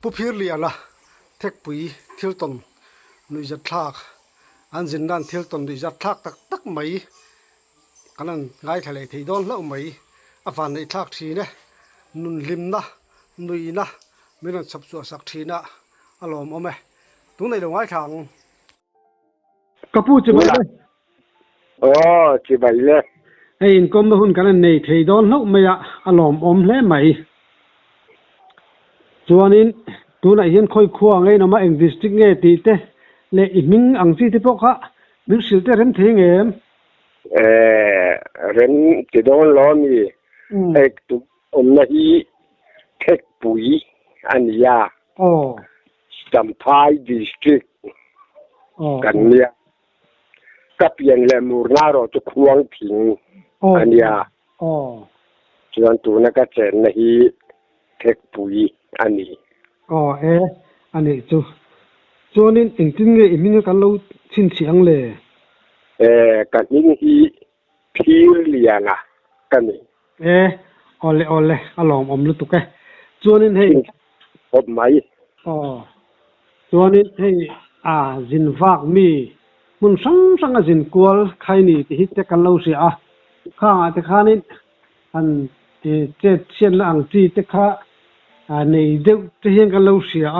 Pupir liala thek pui thilton nui zat thak an zin dan thilton nui zat thak tak tak mai kanan ngai thale thei don lo mai avan nei thak thi ne nun lim na nui na minan chap chu sak thi na alom ome tu nei lo ngai thang kapu che bai le che bai le ei in kom hun kanan nei thei don lo mai alom om hle mai chuanin tuna hian khoi khuwa ngai nama eng district nge ti te le iming ang chi te pokha ming silte rem thengem ren ti don lo mi ek tu na hi thek pui ania Champhai district kan nia kapian le murnaro tu khuang thing ania chuan tu na ka chen na hi thek pui ani ani chuanin engtin nge iming kan lo chin chiang le kan hi phir lianga kani ole alom om lu tuke chuanin hei op mai chuanin hei zin vak mi mun sang a zin kual khai ni ti hit te kan lo sia khanga te khanin an te chen la ang chi te kha nei deuh te hian kan lo sia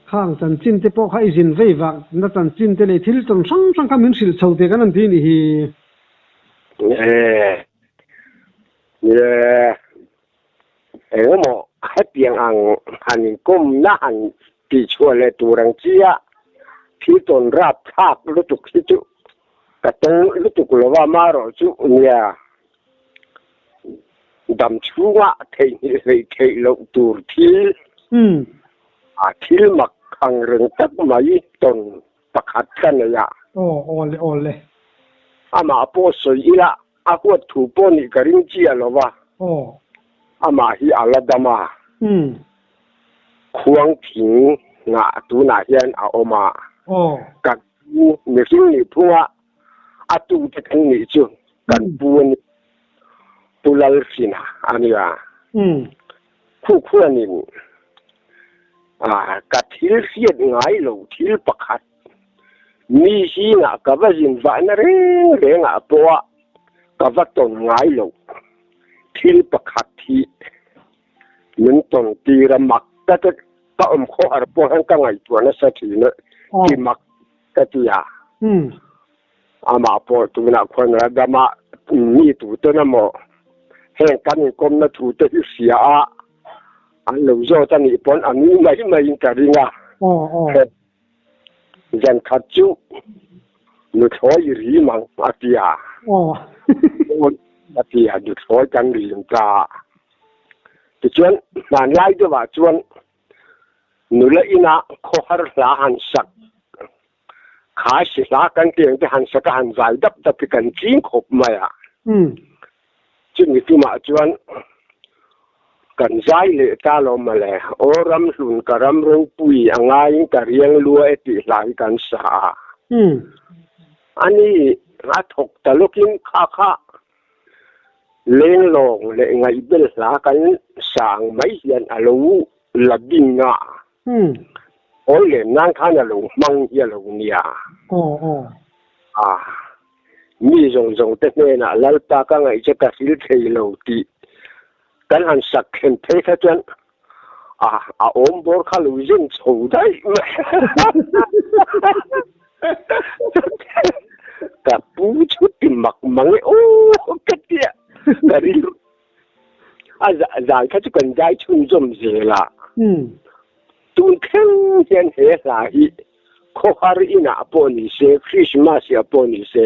khang chan chin te pawh kha izin vei vak na chan chin te le thil ton sang ka min sil chho te kan an ti ni hi mo hapiang ang hanin kom na han ti chua le turang chia thi ton rap thak lu tuk chu ka tong lu tuk lo wa ma ro chu nia dam chuwa thei lo tur thil thil mak ang reng tak mai ton pakhat kan ya ole ama po soi ila aku thu po ni karing chia lo wa ama hi aladama khuang thing nga tu na hian a oma ka ni sing ni phunga atu te kan ni chu kan pu ni tulal sina ania khu ni ka thil siat ngai lo thil pakhat mi hi nga ka va jin va na re nga po ka va ton ngai lo thil pakhat thi min ton tira mak ta ta kho ar po han ka ngai tu na sa thi na ki mak ka tu ya ama po tu na khon ra dama ni tu to na mo hen kan kom na tu te sia an lo zo ta ni pon an ni mai ka ringa jan khat chu nu thoi ri mang atia atia du thoi kan ri ta ti chuan man lai de wa chuan nu la ina kho har la han sak kha si la kan tiang te han sak han zai dap dap kan jing khop ma ya chin ni tu ma chuan kan zai le ta lo ma le oram hlun karam rong pui angai ka riang lu e ti lai kan sa ani a thok ta lokin kha leng long le ngai bel la kan sang mai hian alo labinga ole nang khana lo mang ya lo nia mi zong te ne na lal ta ka ngai che ka sil thei lo ti kan han sak khen the tha chuan a om bor kha lu jin chho dai ka pu chu ti mak mang ka tia ka ri za kha chu kan dai chung zom je la tun khen hian he la hi kho har ina poni se Christmas ya poni se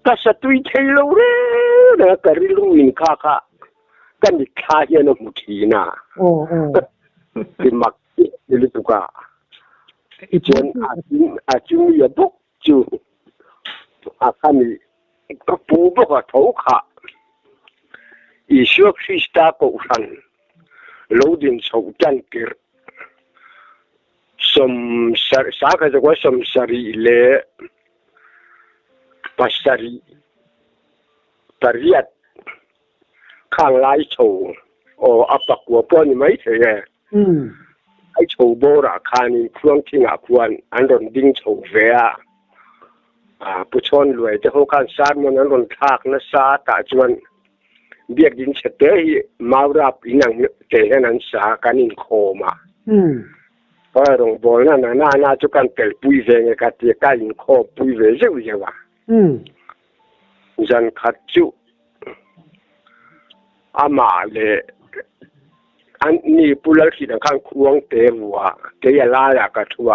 ka sa tui thei lo re na ka ri lu in kha kan ni kha hian no mu thi na ti mak ni lu tu ka chen a chu ya bok chu kan ni ka pu bo ka tho kha i shu Krista ko san lo din so tan kir som sa ka jo som sari le pasari pariat khang lai chou o apak wo po ni mai the ไอ้โชว์โบราคานี่เครื่องที่งาควรอันโดนดิ้งโชว์เวียผู้ชนรวยจะเขาการสร้างมันอันโดนทากนะซาตาจวนเบียกดินเฉดยมารับอีนังเจนั้นสาการอินโคมาเพราะโรงบอลนั่นน่าจุกันเตลปุยเวงกับเตียการอินโคปุยเวเจ้าเจ้าวะจันขัดจุอามาเลยอันนี้ปุลขีดังข้างควงเตวัวเตียลายากระทัว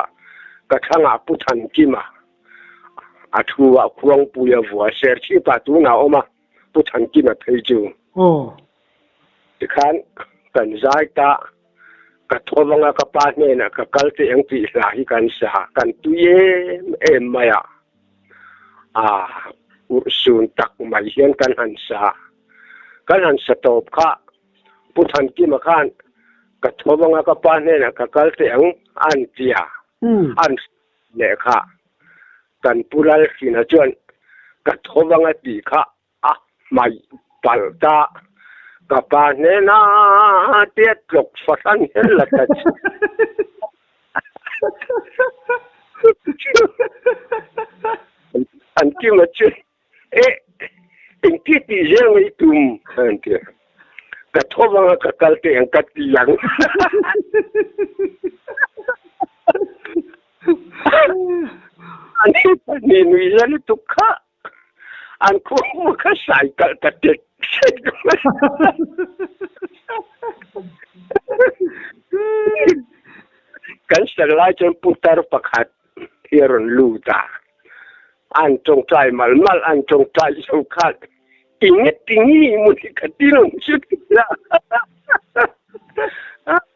กระทั่งปุถันกิมาอาทัวควงปุยวัวเสียชีปะตัวหนาวมาปุถันกิมาเพจูที่ขันกันใจตากระทบงกับปาเนี่ยนะกับกัลเตียงปีสาหิกันสากันตุเยมายาสุนตักไม่เห็นกันหันสากันหันสตบข้าผู้ทันกิมาขันกระทบงกับปาเนี่ยนะกับกัลเตียงอันเตียอันเนี่ยข้ากันปุระสินะจวนกระทบงตีข้าไม่ปัลตากับปาเนี่ยนะเตี้ยตกฟันเห็นละกันอันที่มาจวนอินที่ที่เรื่องไอ้ตุ่มอันเดียกระทบว่ากับกัลเตียงกัดหลังอันนี้นุยจะลุกข้าอันคู่มือข้าใส่กัดเด็กใช่ไหมกันสลายจนปุตตารุปขัดเฮรอนลูตาอันจงใจมัลอันจงใจสุขัดอิงติงีมุติกตินสุดละ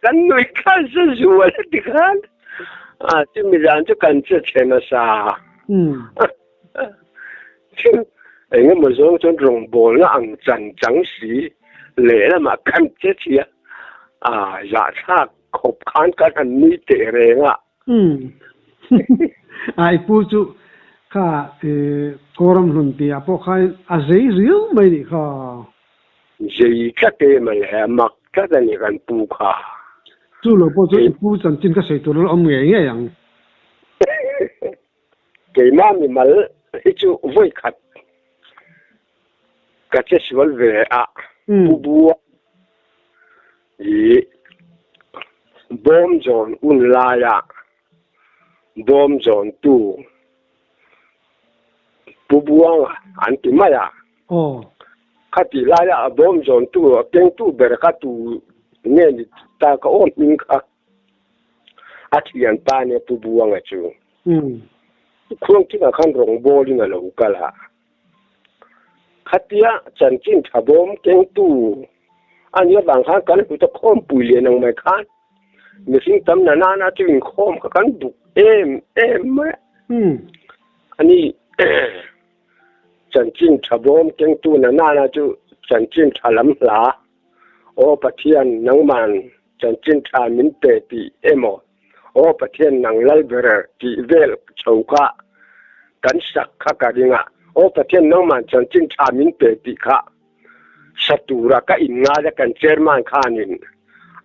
กันนุยข้าจะจัวเลยดิขันที่มีร้านจะกันจะเชนะซาซึ่งไอ้เงี้ยมันส่งจนโรงบอลนะอังจังสีเละแล้วมาคันเจียอยากชาขบขันกันอันนี้เตะเรงไอ้ผู้จุข้าโกรมหลุนตีพวกเขาเรียวไม่ดีค่ะก็เตะมาแล้วมักก็จะนี่กันปูค่ะจู่เราพอจะผู้จันจินก็ใส่ตัวเราเอาเมียอย่างเกี่ยมามีมาให้จู่ไว้ขัดก็จะสวลเวะปูบัวบอมจอนอุนลายะบอมจอนตูปูบัวอันที่มาขัดที่ลายะบอมจอนตูเก่งตูเบรกัตูเนี่ยตาก็อ้อมมิงค่ะอาทิตย์ปานเนี่ยปูบัวไงจูคงที่มาขันรองบอลนี่เราก็ละขัดที่จันจินทับบอมเก่งตูอันนี้บางครั้งกันกูจะข้อมปุยเลียนงไม่คันมีสิ่งทำนานาจะวิ่งข้อมกันดุไหมอันนี้จันจินทับบอมเก่งตูนาจะจันจินทัลำลาโอปะเทียนนังมันจันจินทามินเตติโมโอปะเทียนนังไลเบอร์ที่เวลชาวกะกันสักขะกันยังโอปะเทียนนังมันจันจินทามินเตติค่ะสัตุระก็อินงาจะกันเชอร์มันขานิน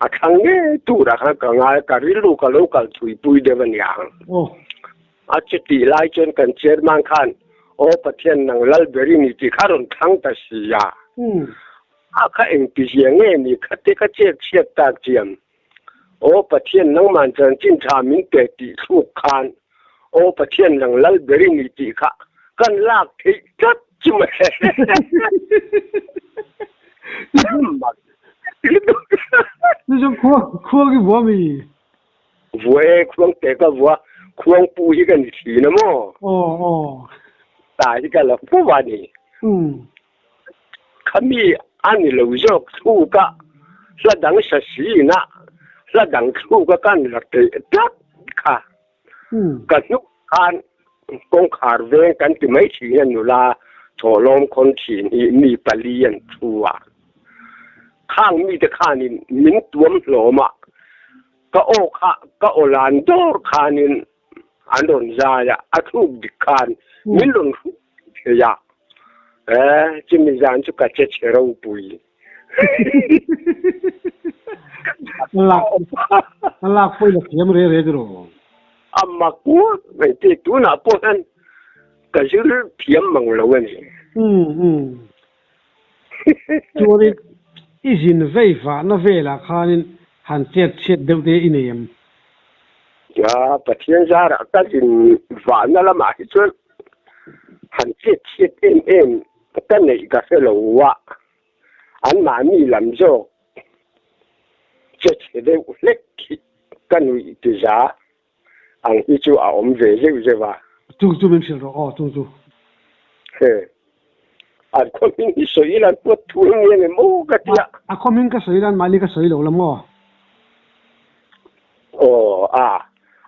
อาครั้งนี้ตุระข้างกังงาการิลูกโลกาถุยปุยเดวันยังอาจจะตีไล่จนกันเชอร์มันขานโอปะเทียนนังไลเบอร์นี่ที่ข้ารุนทั้งตัสยาข้าเองปีเสียงเงี้ยนี่ข้าเด็กเชียตาเจียมโอปะเทียนนังมันจันจินทามินเตติทุกขานโอปะเทียนนังไลเบอร์นี่ที่ข้ากันลากที่จัดจุ่มนี่จะควงกี่วัวมีวัวควงแต่ก็วัวควงปูที่กันทีนะมั้งตายที่กันแล้วพวกวันนี้เขามีอันนี้เราจะสู้ก็ระดับสัตย์นะระดับสู้ก็กันระดับจัดค่ะกันนุการกงขาเวงกันที่ไม่ชี้นั่นอยู่ละโถลมคนขี่มีปลียนชัวข้างมีแต่ข้านินมิ้นตัวมหลมาก็โอค่ะก็โอลานโดข้านินอันโดนใจอะอัทุบดิคานมิ้นหลงเฮียจิมิจานจุกะเชเชราปุย lạc phơi là kiếm rê rồi mà cua vậy thì tú nào po anh cái chữ thiếm bằng lâu này chúa đi izin vây phá nó về là khan hàn chết đâu thế in em ya bát thiên gia đã cái gì vả nó là mà hết trơn hàn chết em cái này cái phải lâu quá anh mà mi làm cho chết để lấy cái này thì giá anh đi chú à ông về rồi và chú mình hiểu rồi chú anh có mình đi soi là bớt thua nghe này mua cái gì à có mình cái soi là mà cái soi lâu lắm ngô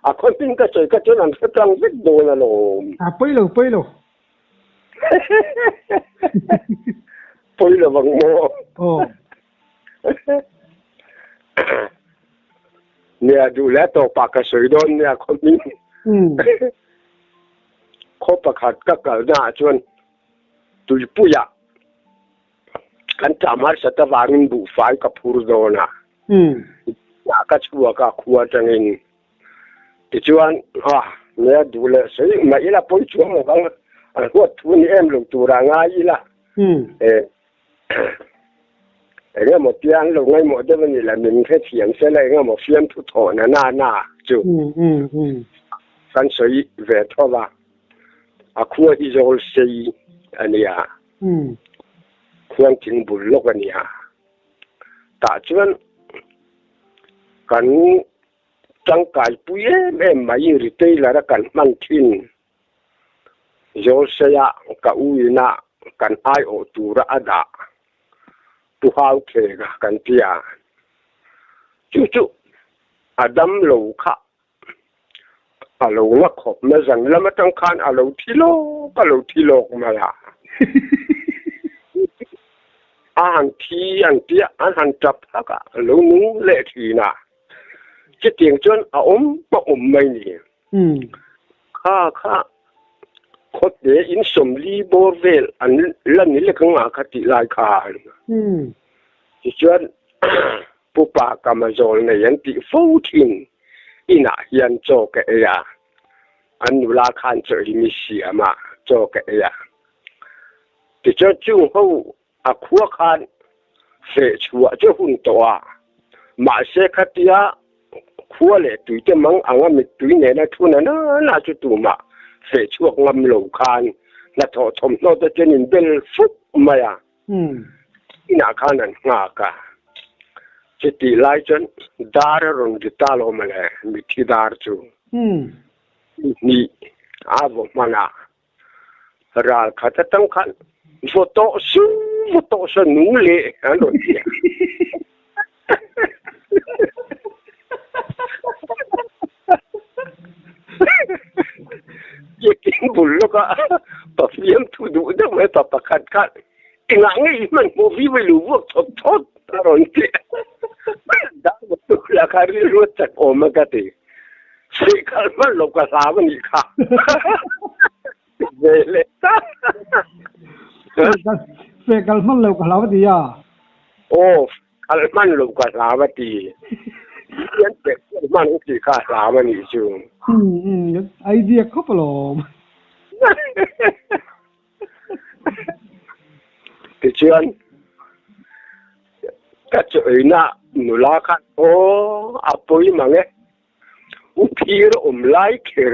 có mình cái soi cái chỗ nào cái trang rất đồ là lo bây lâu bằng mua nèดูแลตัวปากกระสุนโดนเนี่ยคนนี้คบประคัดก็เกิดหน้าชวนตุยปุยะกันจำมาสัตว์วางินบุไฟกับพูดโดนะอยากก็ชัวก็ขวดจังอินที่ชวนเนี่ยดูแลสิไม่ละปุ่ยชวนกันหัวทุนเอ็มลงตัวร่างง่ายละcái một tiếng lúc ngay một đứa mình là mình phải thiền sẽ lại ngay một phiên thu thổ na chú con suy về thôi mà khu đi rồi xây anh à khu chính bù lốc anh à ta chuyện cần trang cái bùi em mà yêu tây là cần mang tin rồi xây cả uy na cần ai ở tu ra đã tu hao kề cả cần tia chú Adam lâu khá lâu ngắc hộp mà rằng là mà trong khăn lâu thi lô mà là anh tia anh chập cả lâu nung lệ thì nà chứ tiếng chân ôm mày nè khá khốt để in sum li bor vel an lan ni le kanga khati lai kha ti chuan pupa kamazol ne yan ti fotin ina hian cho ke ya an la khan cheri mi siama cho ke ya ti cho chu ho a khua khan se chua cho hun to ma se khatia khua le tu te mang anga mi tu ne na thu na chu tu ma se chuộc ngâm lầu khan là thọ thom nó tới trên nhìn bên phúc mà ina khan an nga cả chỉ tì lại chân dar rồi đi ta lo mà lẽ mi thi dar chu ni avo mana ra khát tăng khan photo su nung lệ anh nói Yakin bullo ka pafiyam tudu da mai papakat ka ina ngai man movie mai lu wok thot taron te da to la kari ro tak o magate se kalman lo ka sa ni ka vele ta se kalman lo ka lawati ya kalman lo ka lawati yan pe man ki ka lawani chu idea couple of thì chuyện các chỗ ấy na nụ la khát apoi mà nghe upir lại kher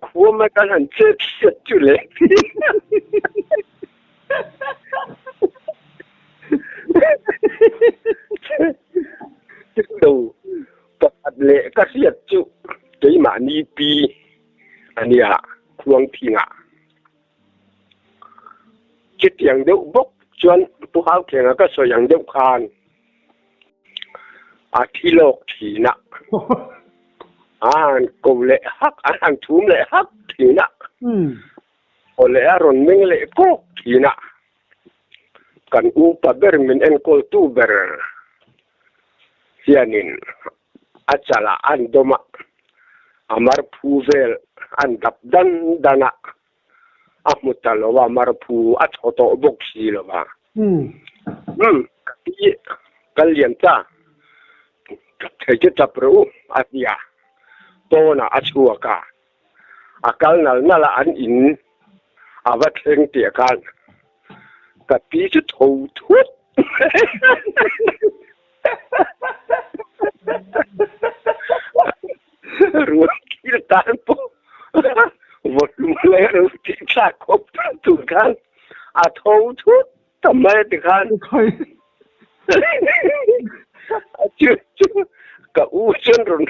khu mà cái hàng chết chú lệ đầu bật lệ các siết chú cái mà ni pi anh à khuang thi ngạ chết tiếng đậu bốc chuyên tu hao kẹng các sợi yang đậu khan thi lộc thì nạ cầu lệ hắc hàng thúm lệ hắc thì nạ ở lệ rồi mình lệ cố thì nạ kan upa ber min en kol tu ber sianin acala an doma amar puvel an dap dan dana một tờ lo và mà phụ cho tổ bốc xì lo và cái liền ta thấy chết tập rồi ya to na chua cả cái nào là anh in vật hiện tiệt cái tí chút thâu thuốc rồi kia tan po một lẽ rồi thì chắc không tụi con thâu thuốc tầm mấy thì con chưa cái u chân rồi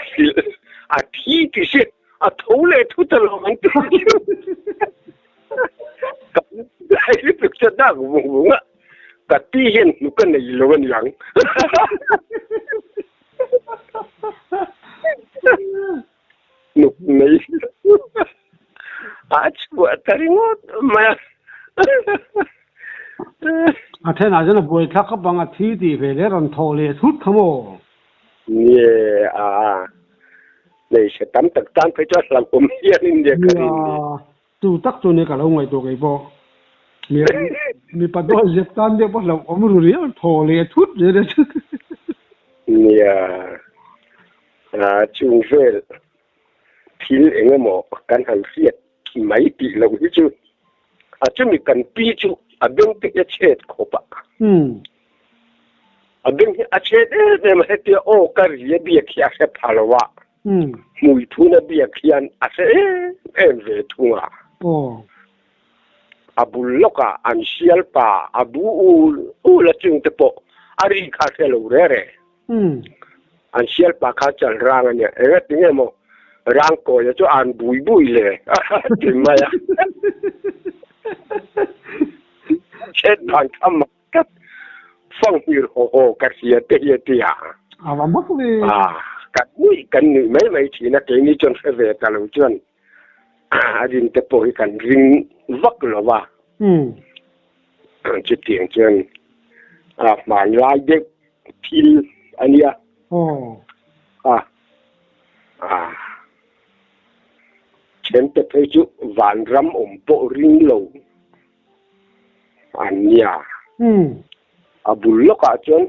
thi thì sẽ thâu lên thuốc tao làm anh cái việc chân đó của vùng á cái tí hiện nó cái này là vấn đề nục này chua tari ngot mà thế nào cho nó bồi thác các bằng thi thì về lấy rồi thò lệ thút không ô nè này sẽ tắm tật tan phải cho làm công hiến đi cái tu tắc tu này cả lâu ngày tu cái bộ mi bắt đầu dẹp tan đi bắt đầu ông rùi thò lệ thút rồi đấy chứ nè chung về thiên anh mà cần hành thiệt mấy tỷ lâu chứ chứ mình cần pi chứ bên cái chết khó bạ bên cái chết đấy mà hết ô cái gì bị kia sẽ phá lo mùi thu nó bị kia sẽ em về thu abu loka an sial pa abu la chung te po ari kha se lo re an sial pa kha chal rang ne tinge mo rang ko ya cho an bui le tin ma ya chết đoàn thăm cách phong như hồ cả xìa tê tê và mất đi cái nữ mấy chỉ là cái ní chọn phải về ta lâu chọn riêng tập bồi cần riêng vắt rồi và chỉ tiền chọn mà lại được pin anh ya trên tập phải chịu vạn rắm bộ riêng lâu anh ya abulok ajon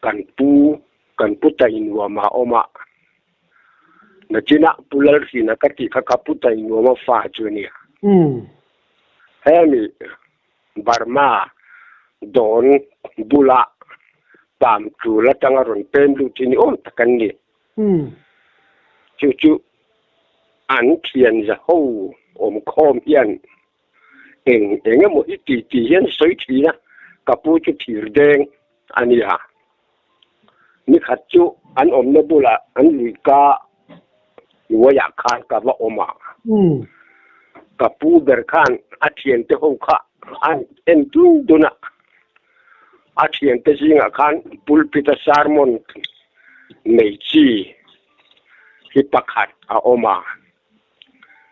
kan pu tain wa ma oma na china pulal hina kati ka pu tain wa ma fa jonia hemi barma don bula pam tu la tangaron pemlu tini on takanni chu an thian za ho khom hian eng mo ti hian soi thi na kapu chu thir deng ania ni khat chu an na bula an lui ka wa ya khan ka wa oma kapu ber khan a thian te ho kha an en tu duna a thian te jinga khan pulpita sarmon nei chi hi pakhat a oma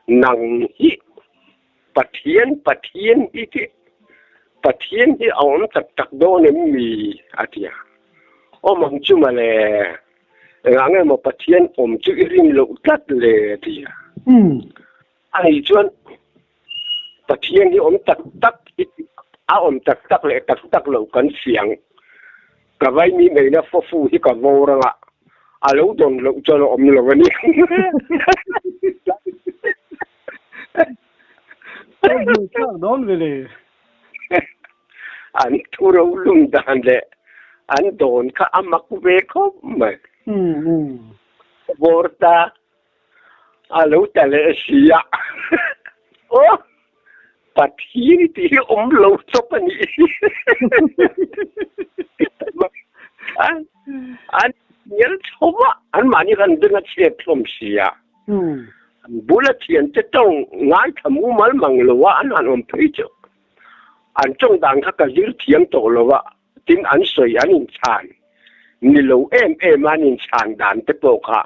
nang hi pathian iti pathian hi awam tak do ne mi atia o mang chu male ngang mo pathian om chu ring lo tat le tia ai chuan pathian hi om tak a om tak le tak lo kan siang ka vai mi nei na fo fu hi ka vo ranga a lo don lo cho lo om lo ni đón về đây anh thu rau lung đàn lệ anh đồn cả amak về không mà vorta alo ta lệ xia ô bắt hi thì lâu chốc anh anh nhớ chốc anh mà như gần đừng chết không xia bula thiền chất trong ngái thầm u mal mang lo anh om phê cho anh trong đảng các cái thiền tổ lo tiếng anh soi anh in chan ni lo em anh in chan đàn tế bộ cả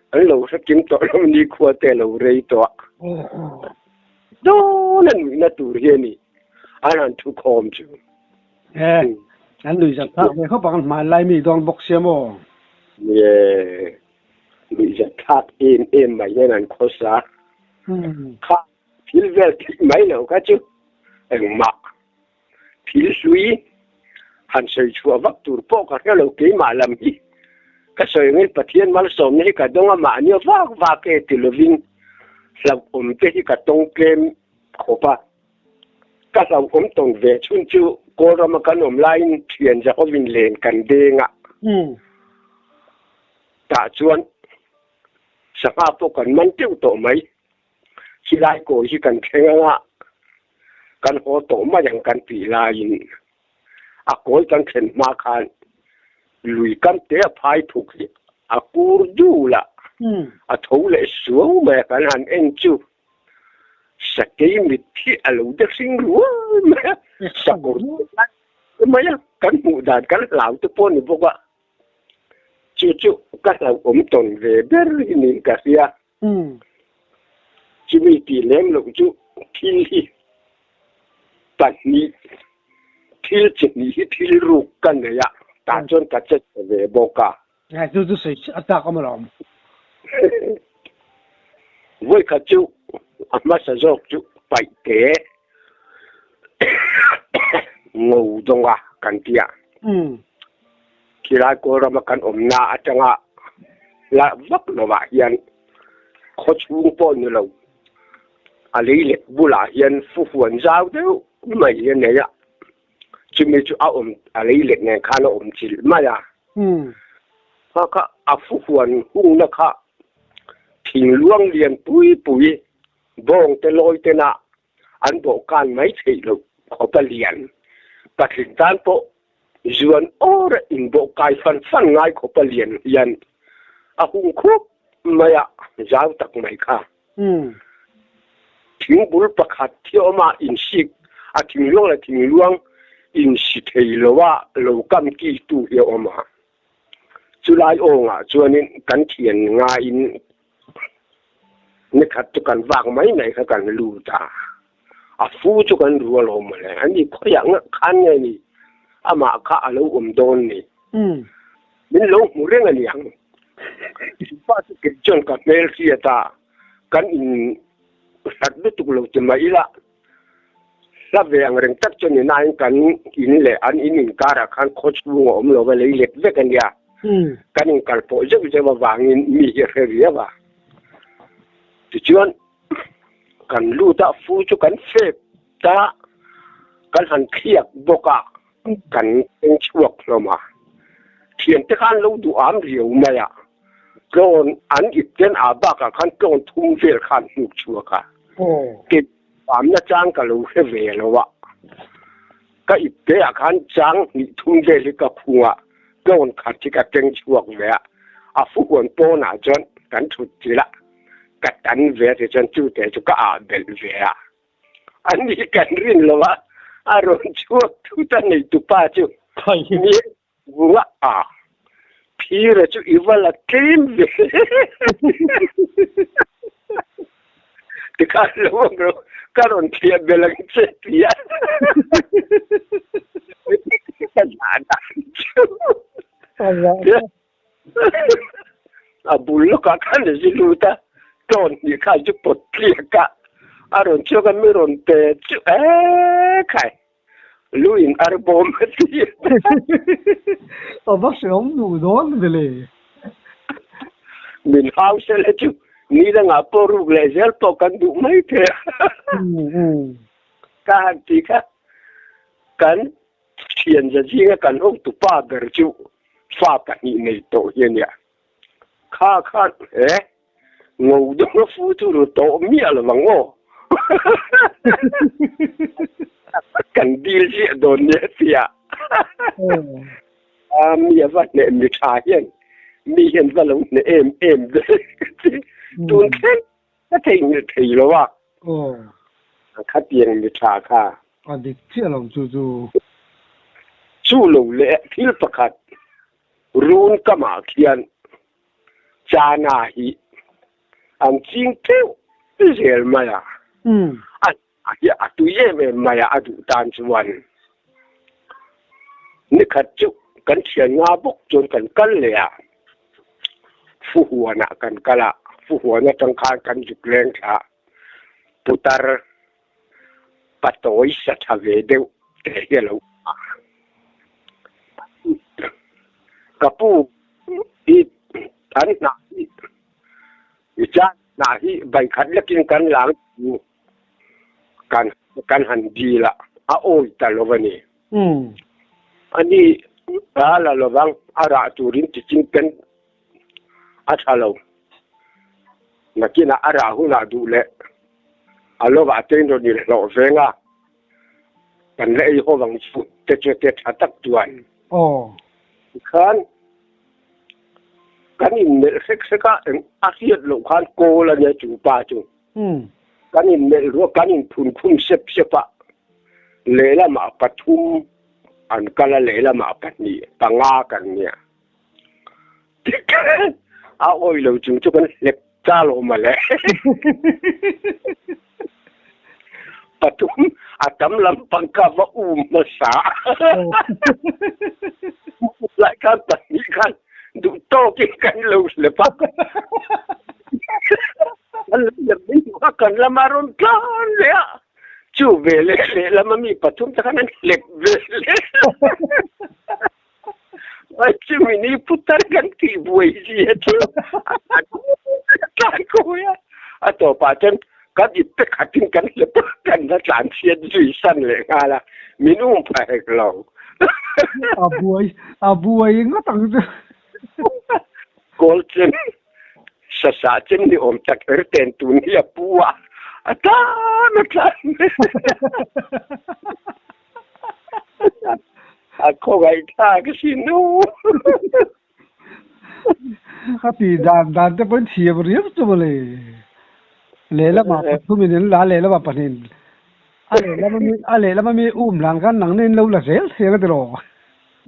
anh lo sẽ tiếng tổ lo ni khua tê lo rei to đó nên nó tụ hiền ni anh thu khom chứ anh lười giật thang về không bằng mà lại mi đòn bọc xe mò bị giật thắt em mà như này khó xa khác thil vel thil mai lo ka chu eng ma thil sui han sei chu vak tur po ka lo ke ma lam hi ka soi ngel pathian mal som ni ka donga ma ni va ke ti loving lam te hi ka tong kem khopa ka lam tong ve chun chu ko ra ma kan line thian ja ko vin len kan de nga ta chuan saka po kan man tiu to mai khi lai ko hi kan thenga kan ho to ma yang kan pi la in a ko kan khen ma khan lui kan te phai thuk hi a kur du la a tho le suang ma kan han en chu sakei mi thi alo de sing ru ma sakur ma ya kan mu dan kan lau te pon ni boka chu ka la ton ve ber ni ka sia chỉ vì tỷ lệ lộng chú thì bản ní thì chỉ ní thì ruộtกันเลยอะตาจนกัดจะเวบอกะจูใส่อัตราก็มาล้อมเว้ยข้าจูอามาสะจกจูไปเก๋งูจงวะกันเตียคีราโกรามากันนาจังะละวักละวะยันโคชูงปอนนี่เราอะไรเล็กบุหรี่ยันฟูฟวนเจ้าเดียวไม่ยันเนี่ยจะมีจุเอาอะไรเล็กเนี่ยข้าเราจิลมาอ่ะเพราะก็อาฟูฟวนหุ่งนะคะทิ้งล่วงเรียนปุยบงเตลอยเตนะอันบอกการไม่ใช่ลูกเขาไปเรียนแต่ถึงตอนโปจวนโอ้ระอินบอกการฟันง่ายเขาไปเรียนยันอาหุ่งครบไม่อ่ะเจ้าตักไม่ค่ะทิ้งบุลประคัดเที่ยวมาอินสิกอาทิ้งล่วงและทิ้งล่วงอินสิเทลว่าโลกำกีตูเที่ยวมาจุลายองอ่ะจวนนี้กันเขียนงาอินนี่ขัดจุกันวางไหมไหนขัดกันรู้ตาอาฟูจุกันรัวลมเลยอันนี้เขาอย่างคันไงนี่อามาข้าเราโดนนี่มันลงหูเรื่องอะไรอย่างป้าจะเกิดจนกับเมลเซียตากันอินสัตว์ดุตุกโลจะมาอีละรับเรื่องเรื่องตักจนนายกันอินเลยอันอินการะคันโคชวงโลไปเลยเล็กเล็กกันยากันอินการโปรเจกต์จะมาวางอินมีเรื่องว่าที่จวนกันรู้ตาฟูจุกันเฟกตากันหันเขียกบกะกันเป็นช่วงลงมาเทียนที่ขันเราดูอามเรียวมาอ่ะก่อนอันอีกเดือนอาบักขันก่อนทุ่งเวลขันหุกชัวกะเก็บความน่าจ้างกับเราเฮเวลวะก็อีกเดือนขันจ้างนี่ทุ่งเวลกับหัวก่อนขัดที่กับเจ้งชัวกเวะอาฟุกวนโปน่าจนกันถุดจีละกัดตันเวทจนจู่แต่จุกอาเบลเวะอันนี้กันรินละวะอารมณ์ชั่วทุกท่านในตุป้าจู่นี่ว่าพี่เราจู่อีวันละเกมเวที่ข้าเราเราการันตีเบลังเสียกันหาได้บุลก็ขันจะรู้ตาตอนนี้ข้าจะปลดเปลี่ยนกะอารมณ์ชั่วกันไม่รอนเตะจู่ใครลุยอาร์บอมที่ว่าเสียงหนูโดนไปเลยมินฮาวส์เลยจู่นี่ดังอาปอรูกเลยเซลปอกันดูไม่เถอะการที่กันเขียนจะจริงกันห้องตุป้าเบอร์จู่ฟ้ากันนี่ในโต๊ะเนี่ยข้างูดงฟูทูรุโตมีอะไรบ้างโง่กันดีเสียโดนเนี่ยเสียมีว่าเนี่ยมีชาเห็นมีเห็นว่าเราเนี่ยเอ็มเลยดูนแค่ก็ทิ้งเนี่ยทิ้งแล้วว่าข้าเตียงมีชาค่ะอันนี้เที่ยวลงจู่ลงเละที่ประคัดรูนก็มาเขียนจานาฮีอันจริงเท่าเสียมาอ่ะอันตัวเย่แม่มาอ่ะอันตานชวนนี่ขัดจุกันเขียนงาบุกจนกันเลยอ่ะฟูหัวน่ะกันกะละฟูหัวน่ะจังคานกันจุกแรงชา putar patoi sa thave deu te hello kapu i an na i cha na hi bai khat lekin kan lang kan han di la a oi ta lovani ani ala lovang ara turin ti chingpen a thalo nakina ara huna du le alo ba ten do ni lo venga kan le ho bang fu te te atak tuan kan in mel seka en asiat lo kan ko la ne chu pa chu kan in mel ro kan in phun khum sepa le la ma pathum an kala le la ma pat ni panga kan nia a oi lo chu chu kan lep cha lo ma le patum atam lampang ka va masa lại kan tani kan du to ki kan lo le pa al le bi kan la maron kan le chu vele le la mami patum ta kan le vele ai chu mini putar kan ti buai ji tu kan ko ya ato pa chen kan ip khatin kan le kan na chan xian ji san le ngala minum pa ek lo abuai nga tang golden sa chen ni om tak ten tu ni apua ata na kan ako gai ta ke sinu hati dan te pon thia bri tu bole lela ma tu min la lela ba panin ale la mi lang kan nang nen lo la sel se ga ro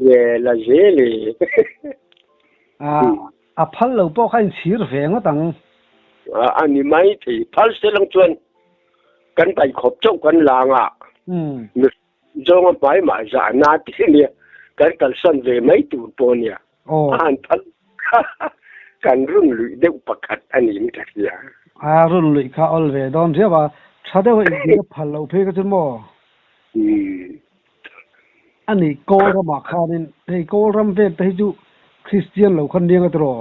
ye la jele a phal lo po khan sir ve nga tang ani mai thi phal se lang chuan kan pai khop chau kan langa jong pai ma ja na ti ni kan kal san ve mai tu po nia an phal kan run lui deu pakhat ani mi ta ya run lui kha ol ve don se ba chade wa i phal lo phe ka chun mo ani ko ra ma khanin ei ko ram ve te ju Christian lo khan ding atro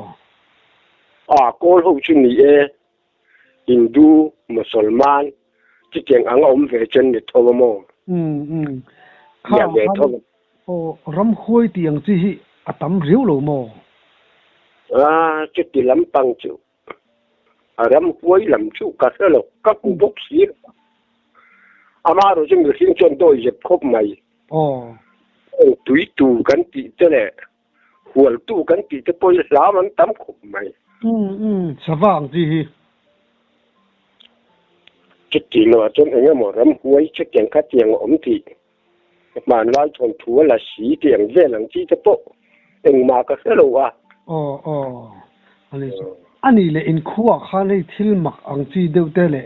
ko ho chu ni e Hindu Musulman chi keng ang om ve chen ni tho mo kha ve tho ram khoi tiang chi hi atam riu lo mo chi ti lam pang chu ram khoi lam chu ka se lo ka ku bok si ama ro jing de hin chon do je khop mai tui tu kan ti te le hual tu kan ti te poi la man tam khop mai savang ji hi chi ti no chon eng mo ram khoi chi keng kha tiang om ti man lai chon thu la si tiang ve lang chi te po eng ma ka se lo wa ani le in khuwa kha nei thil mak ang chi deu te le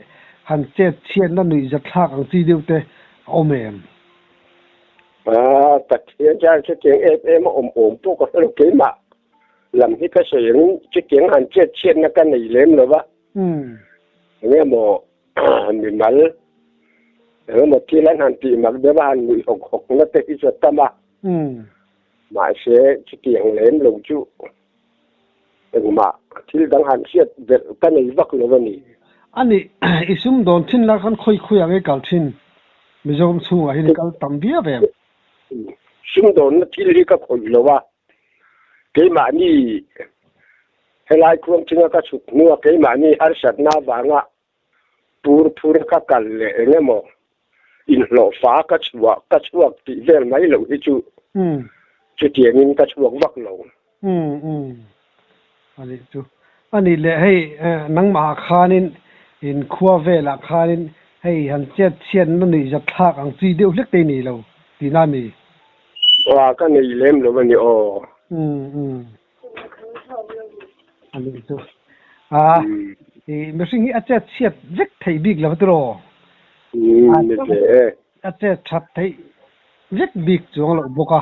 han che chien na nui za thak ang chi deu te omem ta thien ja che keng em om po ko se lo ke ma lam hi ka se yang chi keng han che chien na kan nei lem lo wa nghe mo mi mal mo ti lan han ti mak de ban mi hok na te hi sa tama ma se chi keng lem lo chu ma thil dang han siat de kan nei vak lo wa ni ani isum don thin la khan khoi khuyang e kal thin mizom chunga hi kal tam bia ve sum don thil hi ka khoi lo wa ke ma ni helai khuam chinga ka chut nu ke ma ni har sat na wa nga pur ka kal le nge mo in lo fa ka chuak ti vel mai lo hi chu chu tiangin ka chuak vak lo ani chu ani le hei nang ma khanin in khuwa vela khanin hei han chet chen na ni za thak ang chi deu hlek te ni lo ti na mi wa ka nei lem lo ni ani chu e machine a chet chet vek thei big la tro a chet that thei vek big chong lo boka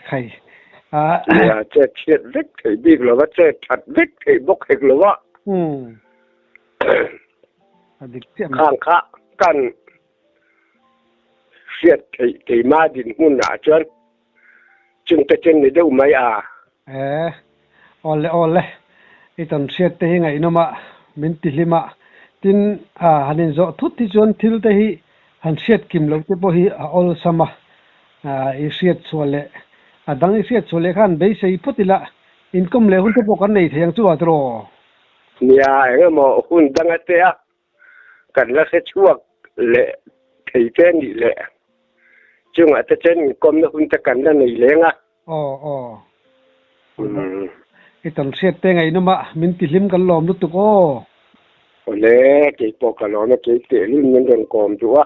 khai che vek thei big lo wa che that vek thei bok hek lo wa adik tiam khang kha kan siết cái ma din hun à chuan chung ta chen ni deuh mai à ole itam siat te hi ngai noma min ti hlima tin hanin zo thut ti chuan thil te hi han siat kim lo te po hi a ol sama i siat chole adang i siat chole khan be sei phutila income le hun te po kan nei theng chu atro nia enga mo hun danga te a kan la khe chuak le thei te ni le chung ata chen kom na hun ta kan la nei lenga itam siat te ngai noma min ti hlim kan lom lu tu ko ole ke po ka lo na ke te lim men don kom tu a